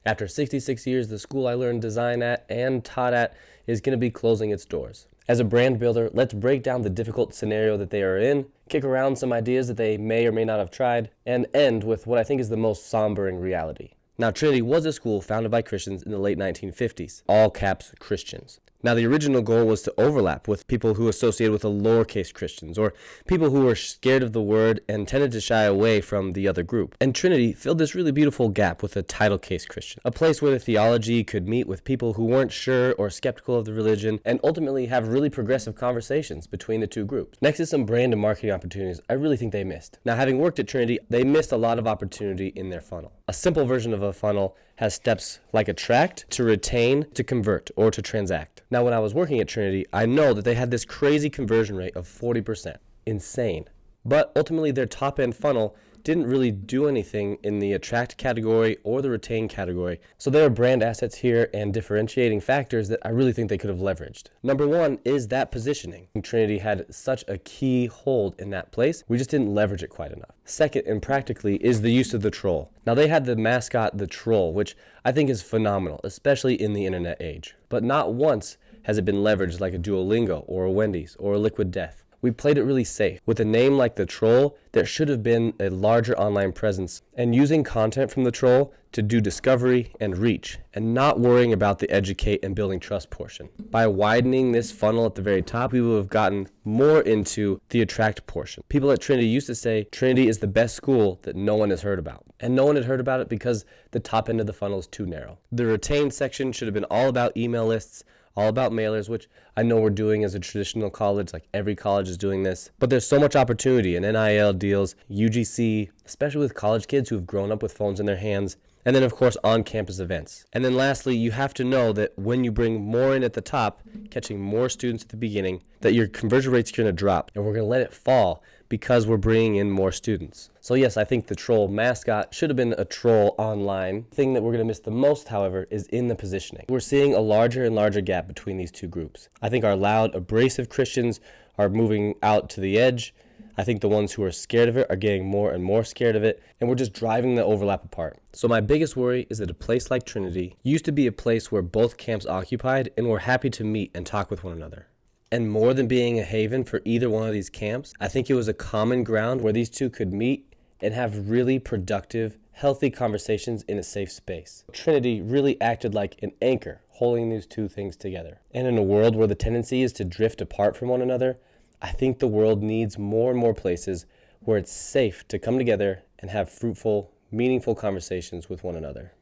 After 66 years, the school I learned design at and taught at is going to be closing its doors. As a brand builder, let's break down the difficult scenario that they are in, kick around some ideas that they may or may not have tried, and end with what I think is the most sombering reality. Now, Trinity was a school founded by Christians in the late 1950s, all caps Christians. Now, the original goal was to overlap with people who associated with the lowercase Christians, or people who were scared of the word and tended to shy away from the other group. And Trinity filled this really beautiful gap with a title case Christian, a place where the theology could meet with people who weren't sure or skeptical of the religion, and ultimately have really progressive conversations between the two groups. Next is some brand and marketing opportunities I really think they missed. Now, having worked at Trinity, they missed a lot of opportunity in their funnel. A simple version of a funnel has steps like attract, to retain, to convert, or to transact. Now, when I was working at Trinity, I know that they had this crazy conversion rate of 40%. Insane. But ultimately, their top-end funnel didn't really do anything in the attract category or the retain category. So there are brand assets here and differentiating factors that I really think they could have leveraged. Number one is that positioning. Trinity had such a key hold in that place, we just didn't leverage it quite enough. Second, and practically, is the use of the troll. Now, they had the mascot, the troll, which I think is phenomenal, especially in the internet age. But not once has it been leveraged like a Duolingo or a Wendy's or a Liquid Death. We played it really safe. With a name like the Troll, there should have been a larger online presence, and using content from the Troll to do discovery and reach, and not worrying about the educate and building trust portion. By widening this funnel at the very top, we would have gotten more into the attract portion. People at Trinity used to say Trinity is the best school that no one has heard about. And no one had heard about it because the top end of the funnel is too narrow. The retain section should have been all about email lists, all about mailers, which I know we're doing as a traditional college, like every college is doing this. But there's so much opportunity in NIL deals, UGC, especially with college kids who have grown up with phones in their hands, and then of course on-campus events. And then lastly, you have to know that when you bring more in at the top, catching more students at the beginning, that your conversion rate's going to drop, and we're going to let it fall because we're bringing in more students. So yes, I think the troll mascot should have been a troll online. The thing that we're going to miss the most, however, is in the positioning. We're seeing a larger and larger gap between these two groups. I think our loud, abrasive Christians are moving out to the edge. I think the ones who are scared of it are getting more and more scared of it, and we're just driving the overlap apart. So my biggest worry is that a place like Trinity used to be a place where both camps occupied and were happy to meet and talk with one another. And more than being a haven for either one of these camps, I think it was a common ground where these two could meet and have really productive, healthy conversations in a safe space. Trinity really acted like an anchor, holding these two things together. And in a world where the tendency is to drift apart from one another, I think the world needs more and more places where it's safe to come together and have fruitful, meaningful conversations with one another.